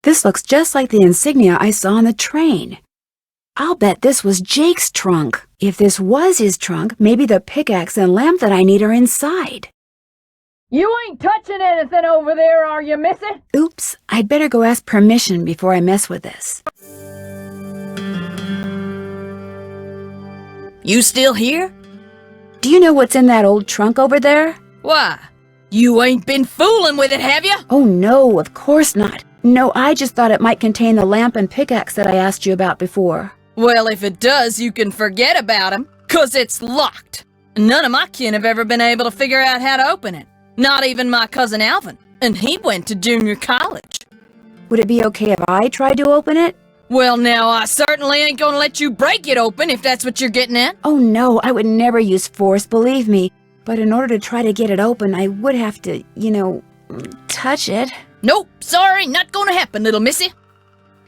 This looks just like the insignia I saw on the train. I'll bet this was Jake's trunk. If this was his trunk, maybe the pickaxe and lamp that I need are inside. You ain't touching anything over there, are you, missy? Oops, I'd better go ask permission before I mess with this. You still here? Do you know what's in that old trunk over there? Why? You ain't been fooling with it, have you? Oh no, of course not. No, I just thought it might contain the lamp and pickaxe that I asked you about before. Well, if it does, you can forget about him, 'cause it's locked. None of my kin have ever been able to figure out how to open it. Not even my cousin Alvin, and he went to junior college. Would it be okay if I tried to open it? Well, now, I certainly ain't gonna let you break it open if that's what you're getting at. Oh no, I would never use force, believe me. But in order to try to get it open, I would have to, touch it. Nope, sorry, not gonna happen, little missy.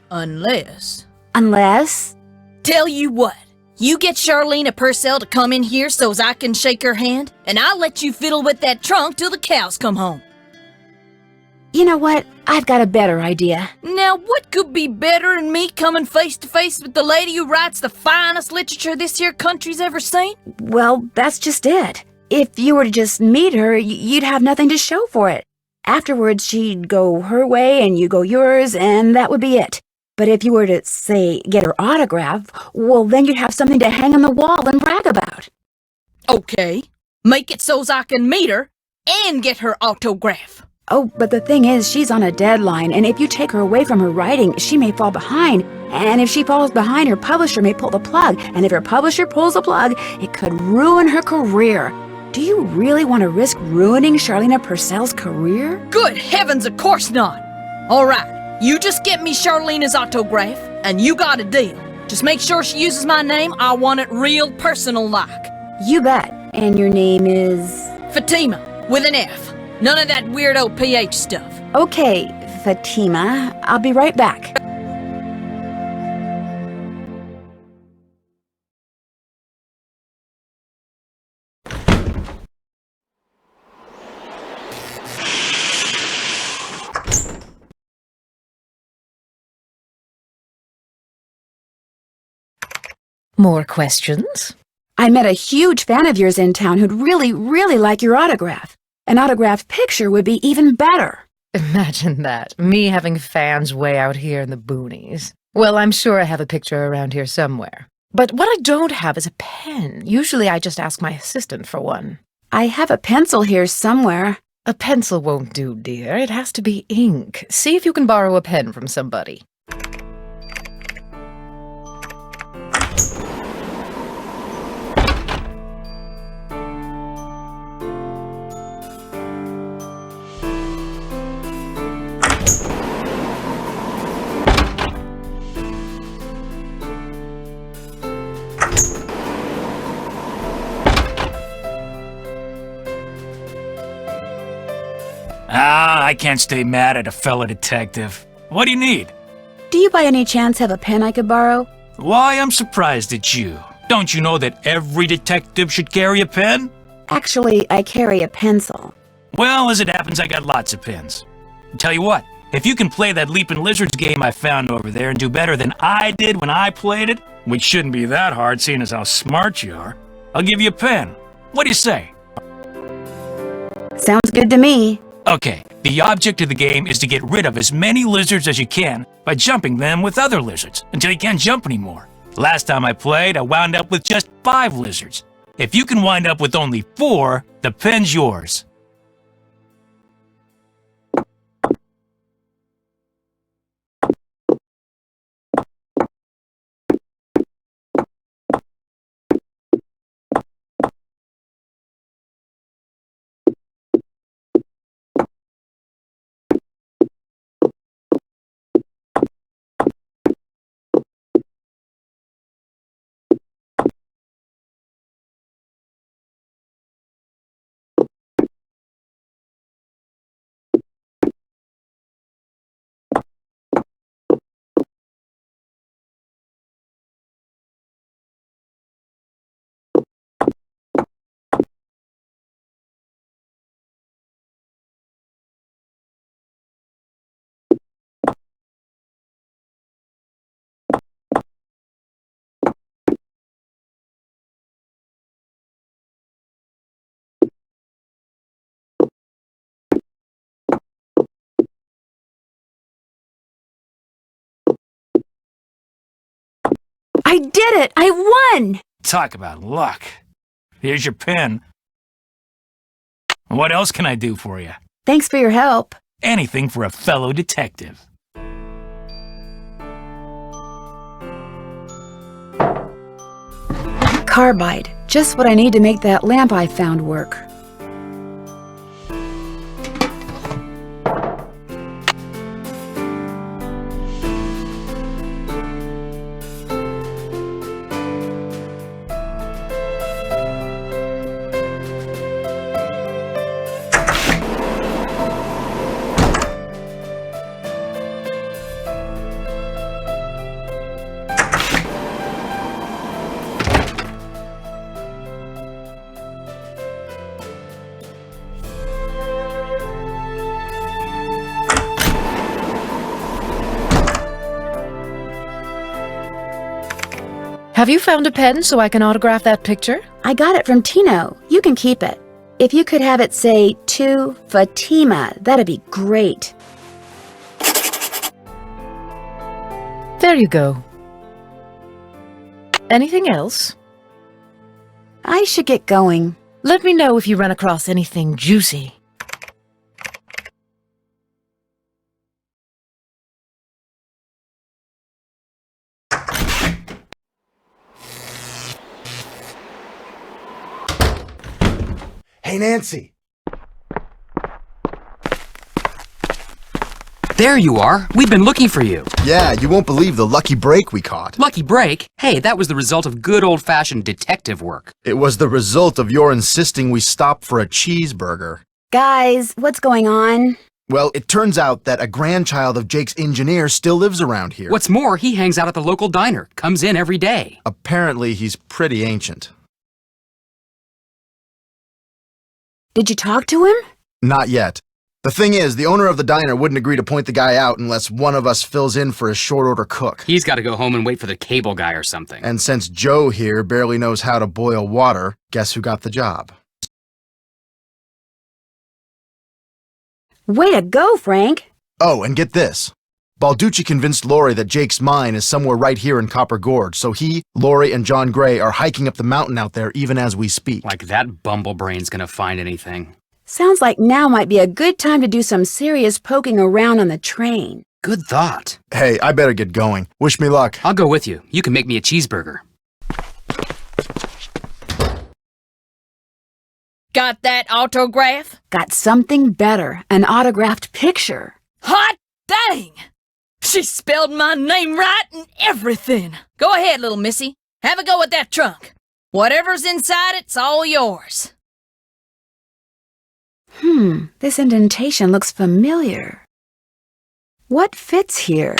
Unless... Unless? Tell you what, you get Charlene Purcell to come in here so's I can shake her hand, and I'll let you fiddle with that trunk till the cows come home. You know what? I've got a better idea. Now, what could be better than me coming face to face with the lady who writes the finest literature this here country's ever seen? Well, that's just it. If you were to just meet her, you'd have nothing to show for it. Afterwards, she'd go her way and you go yours, and that would be it. But if you were to, say, get her autograph, well, then you'd have something to hang on the wall and brag about. Okay, make it so's I can meet her and get her autograph. Oh, but the thing is, she's on a deadline, and if you take her away from her writing, she may fall behind. And if she falls behind, her publisher may pull the plug. And if her publisher pulls the plug, it could ruin her career. Do you really want to risk ruining Charlene Purcell's career? Good heavens, of course not. All right, you just get me Charlene's autograph, and you got a deal. Just make sure she uses my name. I want it real personal-like. You bet. And your name is? Fatima, with an F. None of that weirdo PH stuff. Okay, Fatima. I'll be right back. More questions? I met a huge fan of yours in town who'd really, really like your autograph. An autographed picture would be even better. Imagine that, me having fans way out here in the boonies. Well, I'm sure I have a picture around here somewhere. But what I don't have is a pen. Usually I just ask my assistant for one. I have a pencil here somewhere. A pencil won't do, dear. It has to be ink. See if you can borrow a pen from somebody. I can't stay mad at a fellow detective. What do you need? Do you by any chance have a pen I could borrow? Why, I'm surprised at you. Don't you know that every detective should carry a pen? Actually, I carry a pencil. Well, as it happens, I got lots of pens. Tell you what, if you can play that Leaping Lizards game I found over there and do better than I did when I played it, which shouldn't be that hard seeing as how smart you are, I'll give you a pen. What do you say? Sounds good to me. Okay, the object of the game is to get rid of as many lizards as you can by jumping them with other lizards until you can't jump anymore. Last time I played, I wound up with just 5 lizards. If you can wind up with only 4, the pen's yours. I did it! I won! Talk about luck. Here's your pen. What else can I do for you? Thanks for your help. Anything for a fellow detective. Carbide. Just what I need to make that lamp I found work. Have you found a pen so I can autograph that picture? I got it from Tino. You can keep it. If you could have it say, to Fatima, that'd be great. There you go. Anything else? I should get going. Let me know if you run across anything juicy. Hey, Nancy. There you are. We've been looking for you. Yeah, you won't believe the lucky break we caught. Lucky break? Hey, that was the result of good old-fashioned detective work. It was the result of your insisting we stop for a cheeseburger. Guys, what's going on? Well, it turns out that a grandchild of Jake's engineer still lives around here. What's more, he hangs out at the local diner, comes in every day. Apparently, he's pretty ancient. Did you talk to him? Not yet. The thing is, the owner of the diner wouldn't agree to point the guy out unless one of us fills in for his short-order cook. He's got to go home and wait for the cable guy or something. And since Joe here barely knows how to boil water, guess who got the job? Way to go, Frank. Oh, and get this. Balducci convinced Lori that Jake's mine is somewhere right here in Copper Gorge, so he, Lori, and John Gray are hiking up the mountain out there even as we speak. Like that bumblebrain's gonna find anything. Sounds like now might be a good time to do some serious poking around on the train. Good thought. Hey, I better get going. Wish me luck. I'll go with you. You can make me a cheeseburger. Got that autograph? Got something better, an autographed picture. Hot dang! She spelled my name right and everything. Go ahead, little missy. Have a go at that trunk. Whatever's inside it's all yours. This indentation looks familiar. What fits here?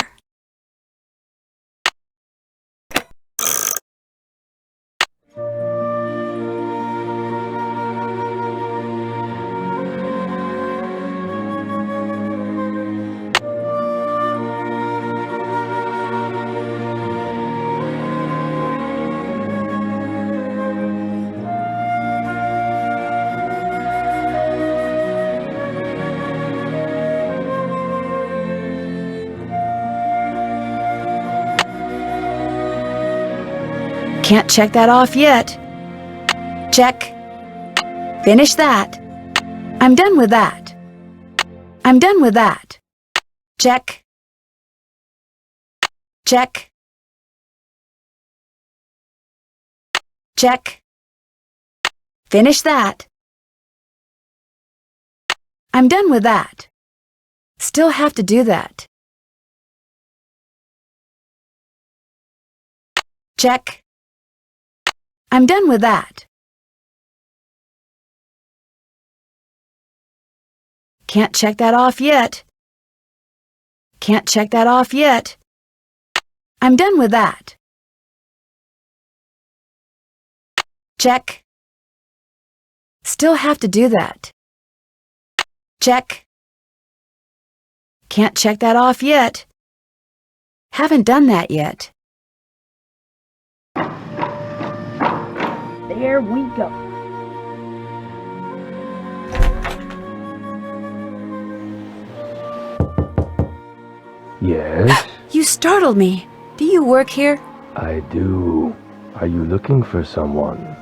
Can't check that off yet. Check. Finish that. I'm done with that. I'm done with that. Check. Check. Check. Finish that. I'm done with that. Still have to do that. Check. I'm done with that. Can't check that off yet. Can't check that off yet. I'm done with that. Check. Still have to do that. Check. Can't check that off yet. Haven't done that yet. There we go. Yes? You startled me. Do you work here? I do. Are you looking for someone?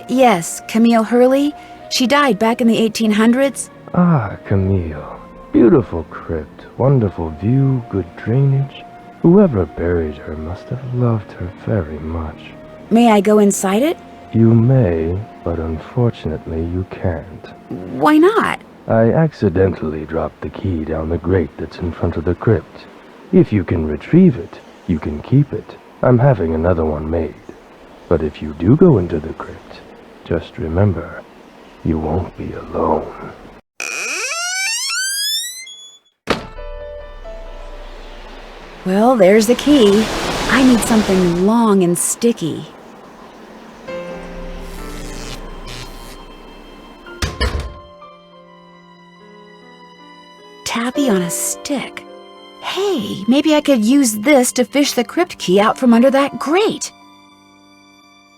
Yes, Camille Hurley. She died back in the 1800s. Ah, Camille. Beautiful crypt, wonderful view, good drainage. Whoever buried her must have loved her very much. May I go inside it? You may, but unfortunately you can't. Why not? I accidentally dropped the key down the grate that's in front of the crypt. If you can retrieve it, you can keep it. I'm having another one made. But if you do go into the crypt, just remember, you won't be alone. Well, there's the key. I need something long and sticky. Taffy on a stick. Hey, maybe I could use this to fish the crypt key out from under that grate.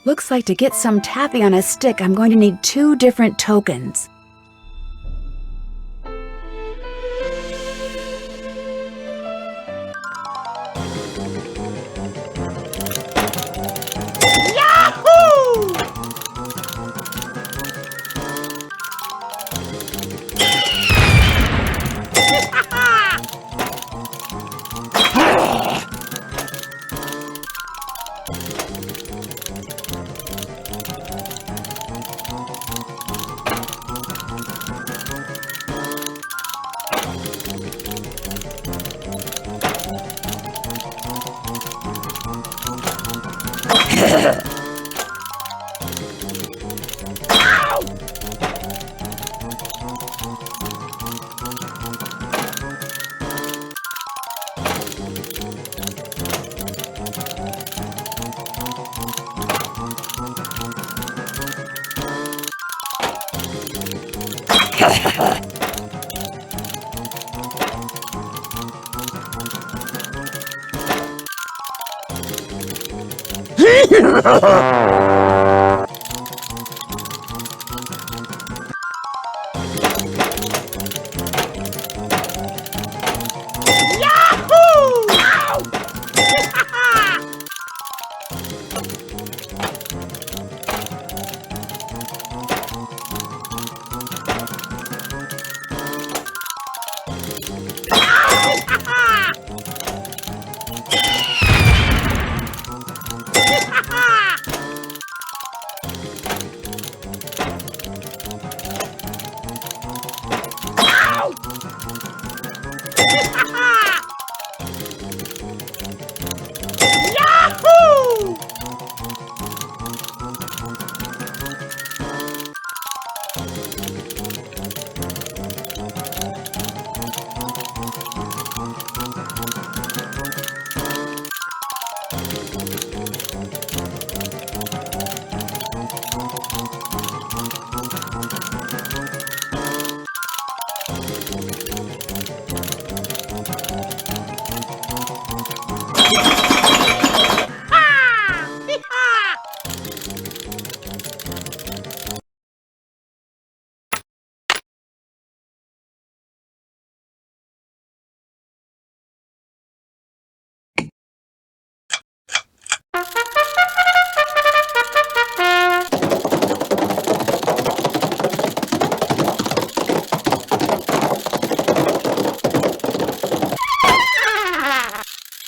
Looks like to get some taffy on a stick, I'm going to need 2 different tokens.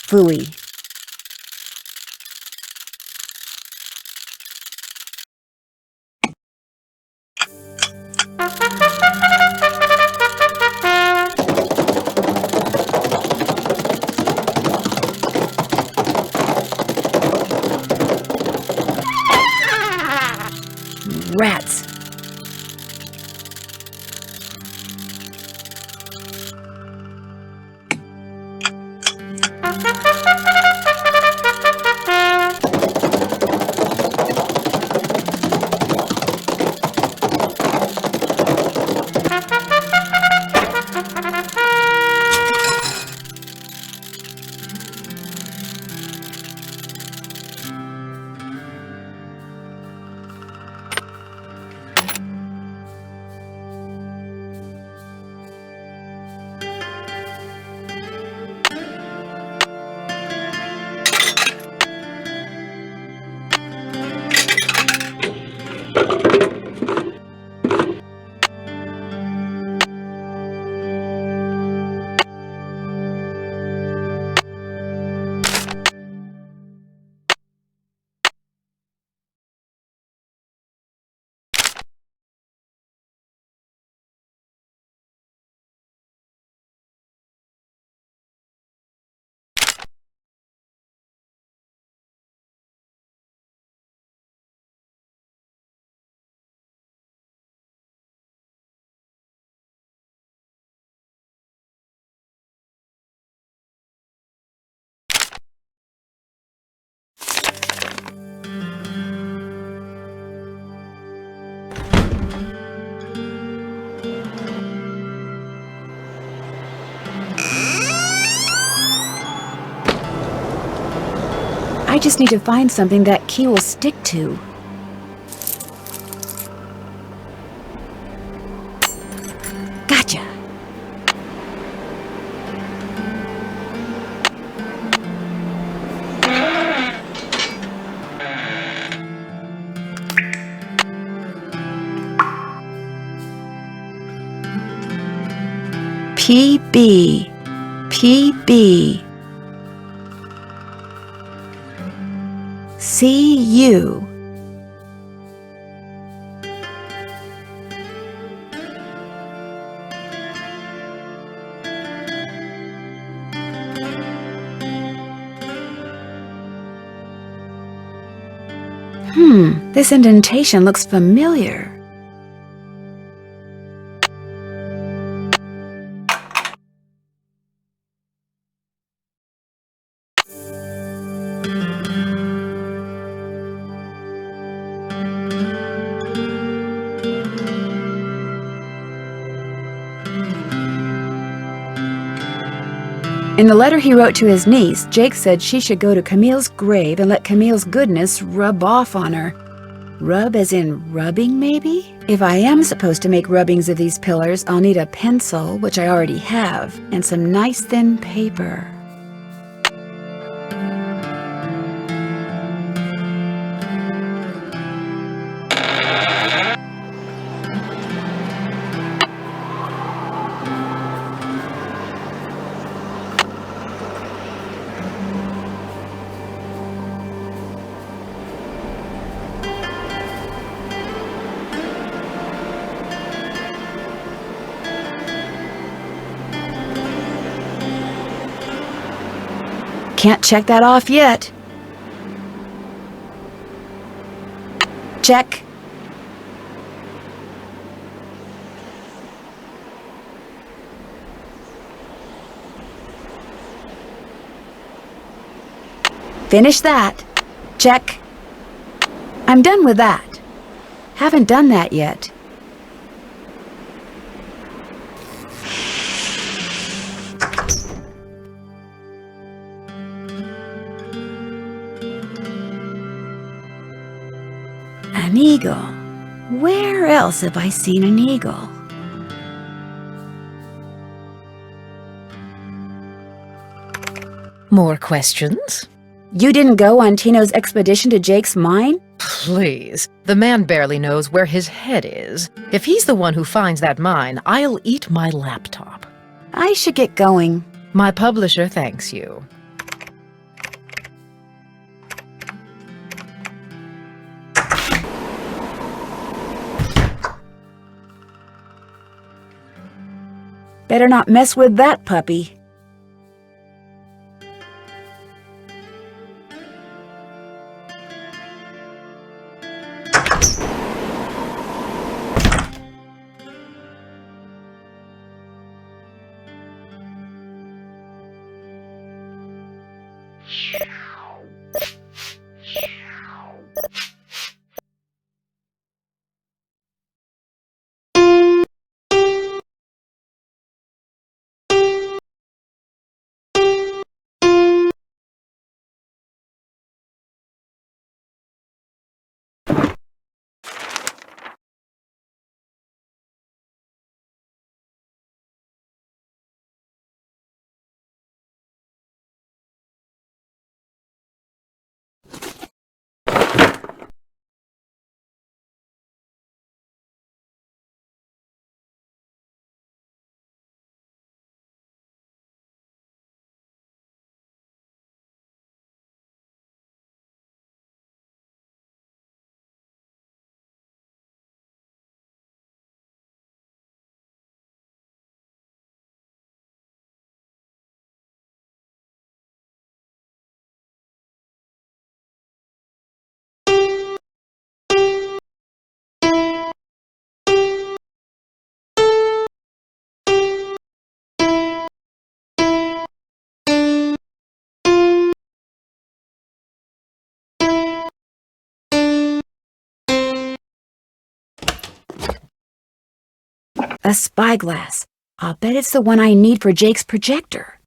Phooey. Rats. I just need to find something that key will stick to. Gotcha. PB. PB. CU. This indentation looks familiar. In the letter he wrote to his niece, Jake said she should go to Camille's grave and let Camille's goodness rub off on her. Rub as in rubbing, maybe? If I am supposed to make rubbings of these pillars, I'll need a pencil, which I already have, and some nice thin paper. Can't check that off yet. Check. Finish that. Check. I'm done with that. Haven't done that yet. An eagle. Where else have I seen an eagle? More questions? You didn't go on Tino's expedition to Jake's mine? Please. The man barely knows where his head is. If he's the one who finds that mine, I'll eat my laptop. I should get going. My publisher thanks you. Better not mess with that puppy. A spyglass. I'll bet it's the one I need for Jake's projector.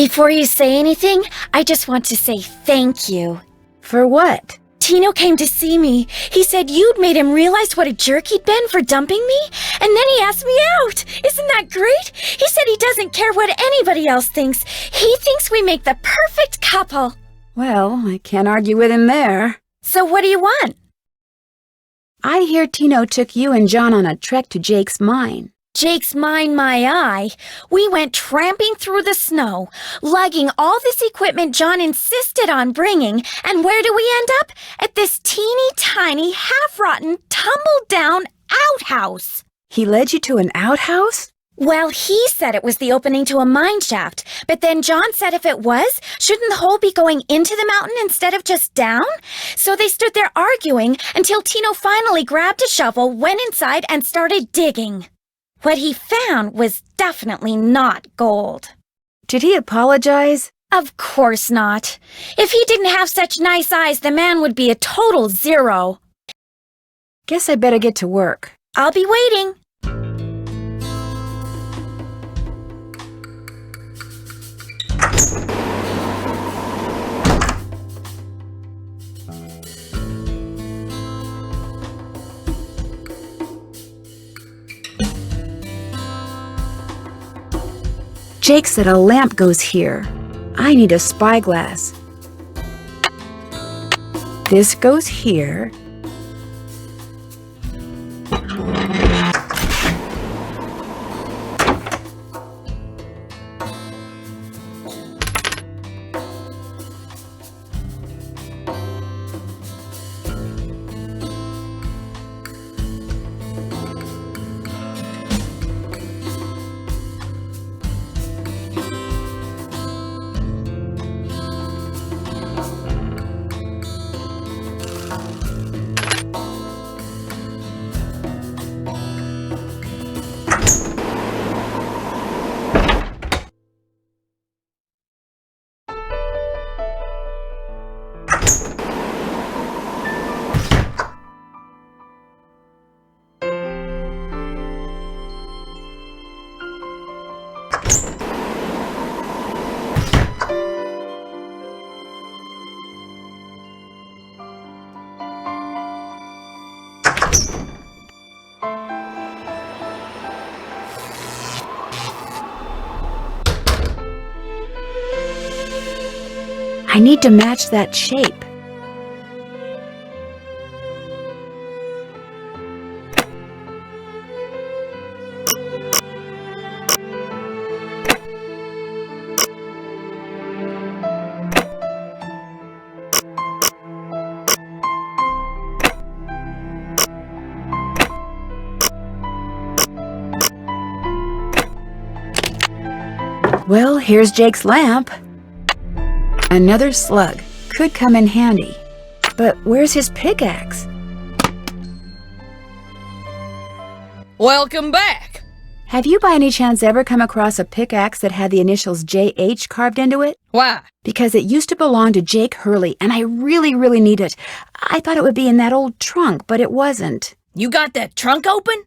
Before you say anything, I just want to say thank you. For what? Tino came to see me. He said you'd made him realize what a jerk he'd been for dumping me, and then he asked me out. Isn't that great? He said he doesn't care what anybody else thinks. He thinks we make the perfect couple. Well, I can't argue with him there. So what do you want? I hear Tino took you and John on a trek to Jake's mine. Jake's mine, my eye. We went tramping through the snow, lugging all this equipment John insisted on bringing, and where do we end up? At this teeny tiny, half-rotten, tumble-down outhouse. He led you to an outhouse? Well, he said it was the opening to a mine shaft, but then John said if it was, shouldn't the hole be going into the mountain instead of just down? So they stood there arguing until Tino finally grabbed a shovel, went inside, and started digging. What he found was definitely not gold. Did he apologize? Of course not. If he didn't have such nice eyes, the man would be a total zero. Guess I better get to work. I'll be waiting. Jake said a lamp goes here. I need a spyglass. This goes here. I need to match that shape. Well, here's Jake's lamp. Another slug. Could come in handy. But where's his pickaxe? Welcome back. Have you by any chance ever come across a pickaxe that had the initials JH carved into it? Why? Because it used to belong to Jake Hurley, and I really need it. I thought it would be in that old trunk, but it wasn't. You got that trunk open?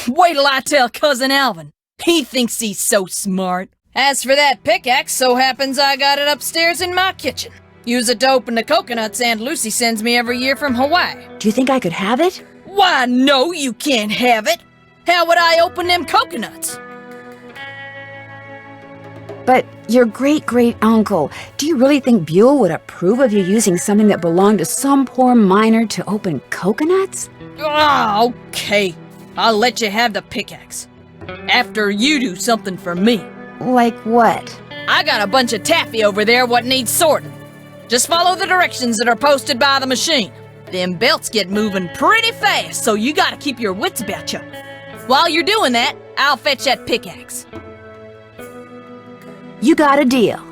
Wait till I tell Cousin Alvin. He thinks he's so smart. As for that pickaxe, so happens I got it upstairs in my kitchen. Use it to open the coconuts Aunt Lucy sends me every year from Hawaii. Do you think I could have it? Why, no, you can't have it. How would I open them coconuts? But your great-great-uncle, do you really think Buell would approve of you using something that belonged to some poor miner to open coconuts? Ah, okay. I'll let you have the pickaxe. After you do something for me. Like what? I got a bunch of taffy over there what needs sorting. Just follow the directions that are posted by the machine. Them belts get moving pretty fast, so you gotta keep your wits about you. While you're doing that, I'll fetch that pickaxe. You got a deal.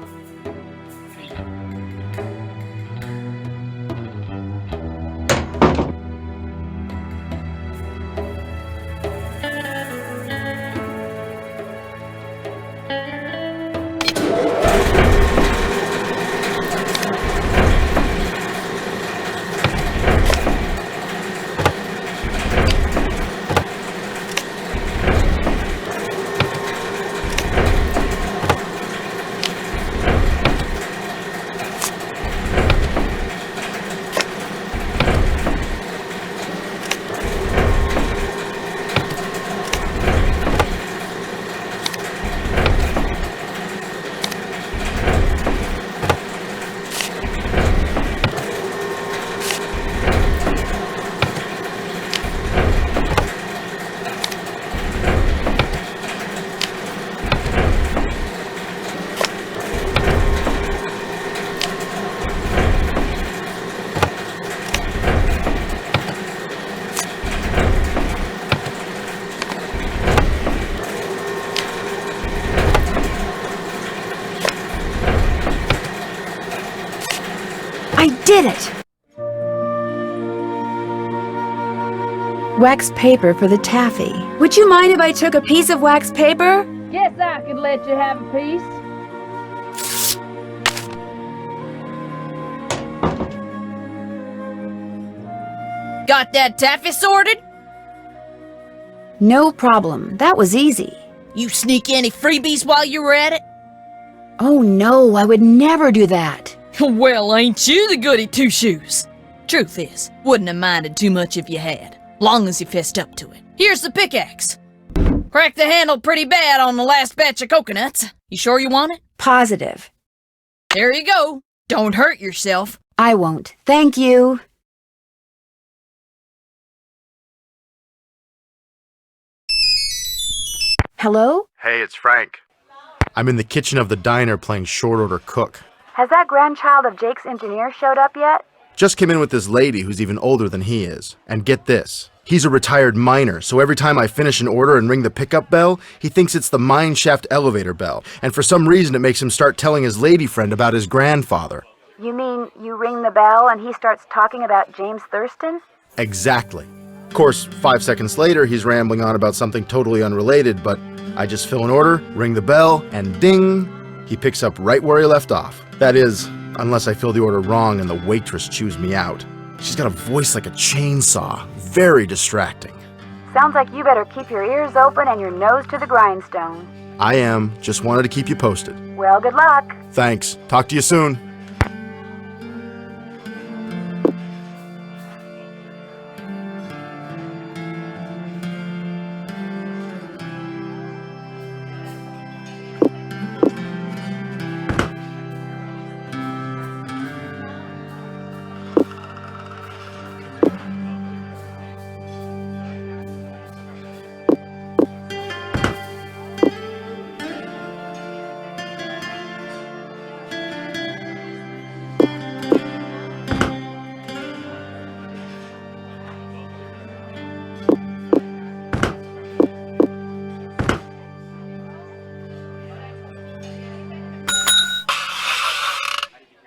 did it! Wax paper for the taffy. Would you mind if I took a piece of wax paper? Guess I could let you have a piece. Got that taffy sorted? No problem. That was easy. You sneak any freebies while you were at it? Oh no, I would never do that. Well, ain't you the goody two-shoes? Truth is, wouldn't have minded too much if you had, long as you fessed up to it. Here's the pickaxe. Cracked the handle pretty bad on the last batch of coconuts. You sure you want it? Positive. There you go. Don't hurt yourself. I won't. Thank you. Hello? Hey, it's Frank. I'm in the kitchen of the diner playing short order cook. Has that grandchild of Jake's engineer showed up yet? Just came in with this lady who's even older than he is. And get this, he's a retired miner, so every time I finish an order and ring the pickup bell, he thinks it's the mine shaft elevator bell. And for some reason it makes him start telling his lady friend about his grandfather. You mean you ring the bell and he starts talking about James Thurston? Exactly. Of course, 5 seconds later, he's rambling on about something totally unrelated, but I just fill an order, ring the bell, and ding, he picks up right where he left off. That is, unless I fill the order wrong and the waitress chews me out. She's got a voice like a chainsaw. Very distracting. Sounds like you better keep your ears open and your nose to the grindstone. I am. Just wanted to keep you posted. Well, good luck. Thanks. Talk to you soon.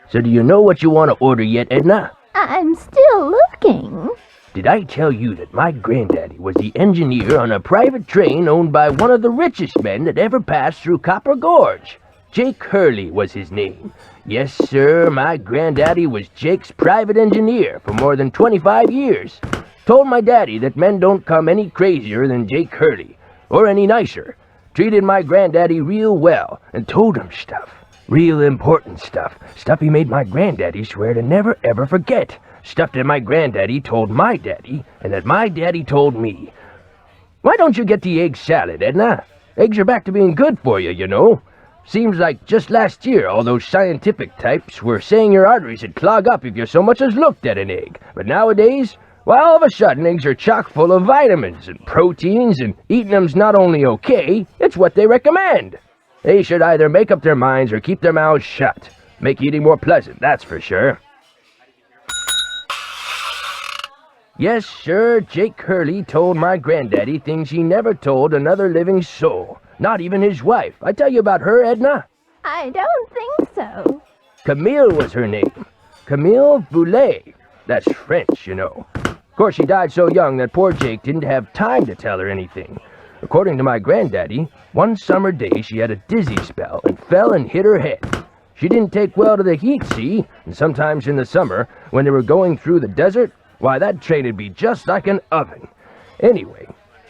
So do you know what you want to order yet, Edna? I'm still looking. Did I tell you that my granddaddy was the engineer on a private train owned by one of the richest men that ever passed through Copper Gorge? Jake Hurley was his name. Yes, sir, my granddaddy was Jake's private engineer for more than 25 years. Told my daddy that men don't come any crazier than Jake Hurley, or any nicer. Treated my granddaddy real well, and told him stuff. Real important stuff. Stuff he made my granddaddy swear to never ever forget. Stuff that my granddaddy told my daddy, and that my daddy told me. Why don't you get the egg salad, Edna? Eggs are back to being good for you, you know. Seems like just last year all those scientific types were saying your arteries would clog up if you so much as looked at an egg. But nowadays, well, all of a sudden eggs are chock full of vitamins and proteins, and eating them's not only okay, it's what they recommend. They should either make up their minds or keep their mouths shut. Make eating more pleasant, that's for sure. Yes, sir, Jake Hurley told my granddaddy things he never told another living soul. Not even his wife. I tell you about her, Edna? I don't think so. Camille was her name. Camille Boulet. That's French, you know. Of course, she died so young that poor Jake didn't have time to tell her anything. According to my granddaddy, one summer day she had a dizzy spell and fell and hit her head. She didn't take well to the heat, see? And sometimes in the summer, when they were going through the desert, why, that train'd be just like an oven. Anyway,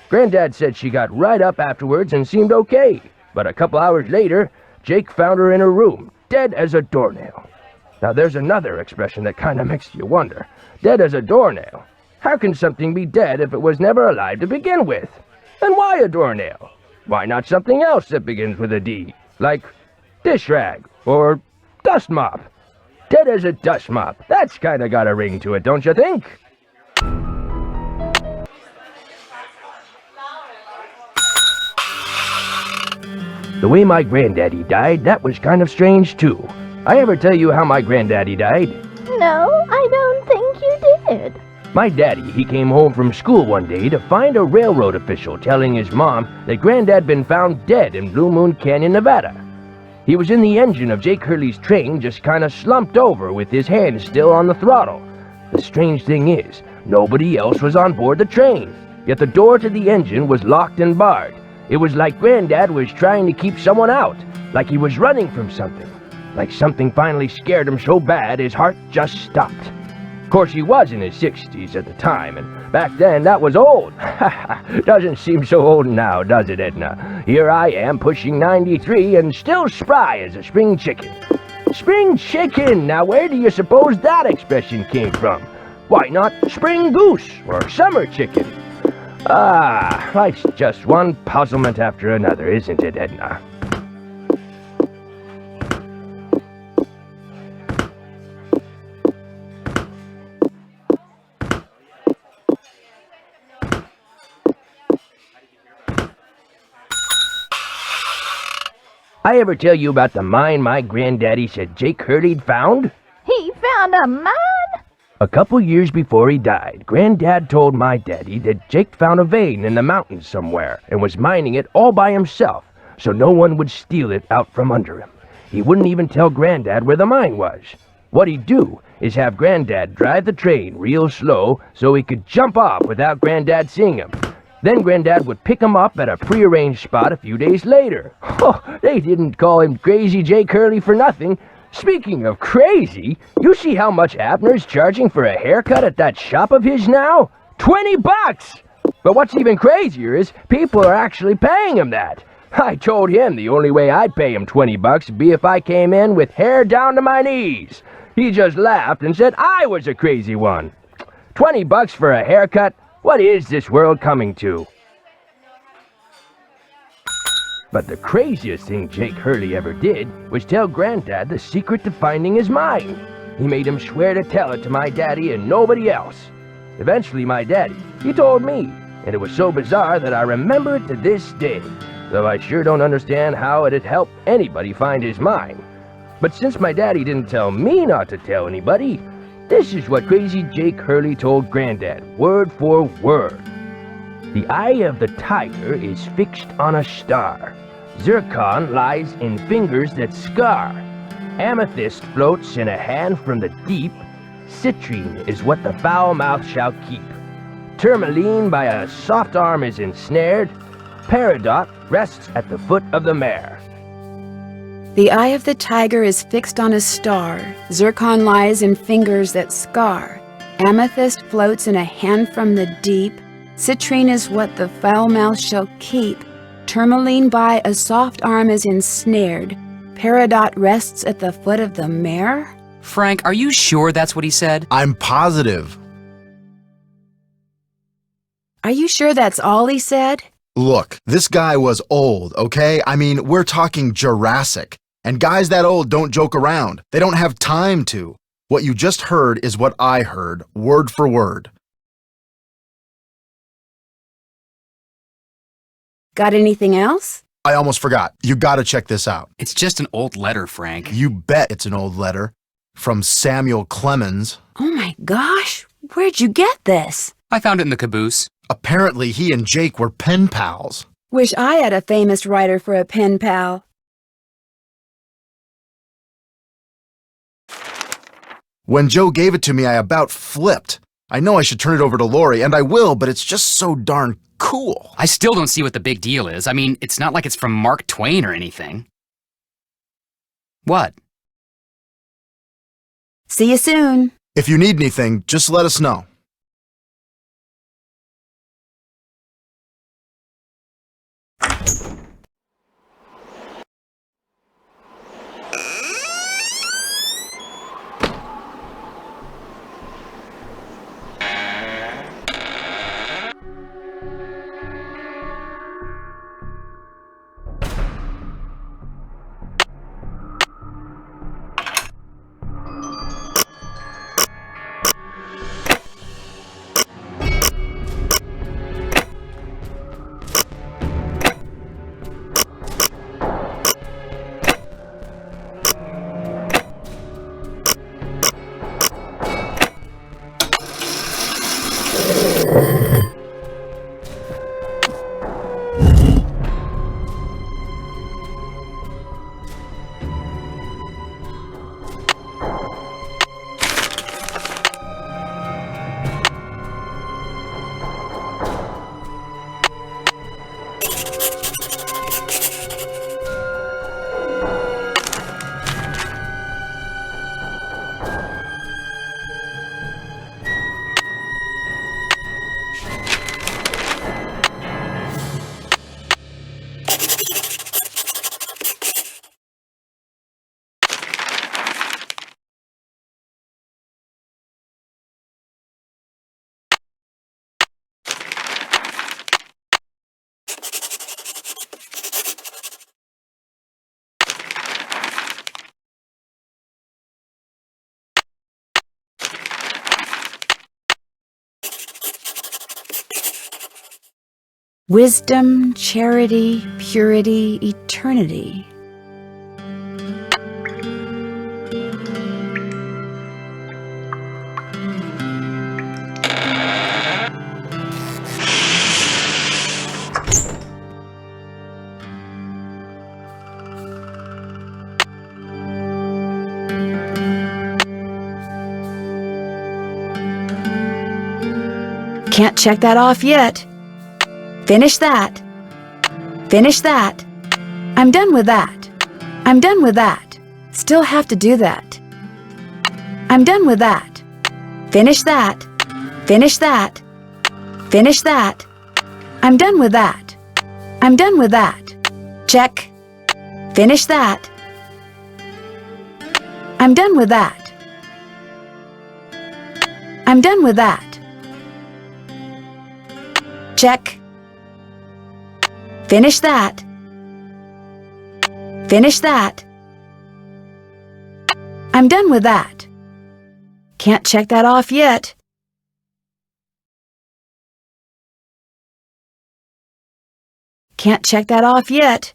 Granddad said she got right up afterwards and seemed okay. But a couple hours later, Jake found her in her room, dead as a doornail. Now there's another expression that kinda makes you wonder. Dead as a doornail. How can something be dead if it was never alive to begin with? And why a doornail? Why not something else that begins with a D? Like dish rag or dust mop? Dead as a dust mop. That's kinda got a ring to it, don't you think? The way my granddaddy died, that was kind of strange too. I ever tell you how my granddaddy died? No, I don't think you did. My daddy, he came home from school one day to find a railroad official telling his mom that Granddad been found dead in Blue Moon Canyon, Nevada. He was in the engine of Jake Hurley's train, just kinda slumped over with his hand still on the throttle. The strange thing is, nobody else was on board the train, yet the door to the engine was locked and barred. It was like Granddad was trying to keep someone out, like he was running from something, like something finally scared him so bad his heart just stopped. Of course, he was in his 60s at the time, and back then that was old. Doesn't seem so old now, does it, Edna? Here I am pushing 93 and still spry as a spring chicken. Spring chicken! Now where do you suppose that expression came from? Why not spring goose or summer chicken? Ah, life's just one puzzlement after another, isn't it, Edna? I ever tell you about the mine my granddaddy said Jake Hurley'd found? He found a mine? A couple years before he died, Granddad told my daddy that Jake found a vein in the mountains somewhere and was mining it all by himself, so no one would steal it out from under him. He wouldn't even tell Granddad where the mine was. What he'd do is have Granddad drive the train real slow so he could jump off without Granddad seeing him. Then Granddad would pick him up at a prearranged spot a few days later. Oh, they didn't call him Crazy Jake Hurley for nothing. Speaking of crazy, you see how much Abner's charging for a haircut at that shop of his now? $20! But what's even crazier is people are actually paying him that. I told him the only way I'd pay him $20 would be if I came in with hair down to my knees. He just laughed and said I was a crazy one. $20 for a haircut? What is this world coming to? But the craziest thing Jake Hurley ever did was tell Granddad the secret to finding his mine. He made him swear to tell it to my daddy and nobody else. Eventually my daddy, he told me, and it was so bizarre that I remember it to this day, though I sure don't understand how it'd help anybody find his mine. But since my daddy didn't tell me not to tell anybody, this is what Crazy Jake Hurley told Granddad, word for word. The eye of the tiger is fixed on a star. Zircon lies in fingers that scar. Amethyst floats in a hand from the deep. Citrine is what the foul mouth shall keep. Tourmaline by a soft arm is ensnared. Peridot rests at the foot of the mare. The eye of the tiger is fixed on a star. Zircon lies in fingers that scar. Amethyst floats in a hand from the deep. Citrine is what the foul mouth shall keep. Tourmaline by a soft arm is ensnared. Peridot rests at the foot of the mare? Frank, are you sure that's what he said? I'm positive. Are you sure that's all he said? Look, this guy was old, okay? I mean, we're talking Jurassic. And guys that old don't joke around. They don't have time to. What you just heard is what I heard, word for word. Got anything else? I almost forgot. You gotta check this out. It's just an old letter, Frank. You bet it's an old letter. From Samuel Clemens. Oh my gosh, where'd you get this? I found it in the caboose. Apparently he and Jake were pen pals. Wish I had a famous writer for a pen pal. When Joe gave it to me, I about flipped. I know I should turn it over to Lori, and I will, but it's just so darn cool. I still don't see what the big deal is. I mean, it's not like it's from Mark Twain or anything. What? See you soon. If you need anything, just let us know. Wisdom, charity, purity, eternity. Can't check that off yet. Finish that. Finish that. I'm done with that. I'm done with that. Still have to do that. I'm done with that. Finish that. Finish that. Finish that. I'm done with that. I'm done with that. Check. Finish that. I'm done with that. I'm done with that. Check. Finish that. Finish that. I'm done with that. Can't check that off yet. Can't check that off yet.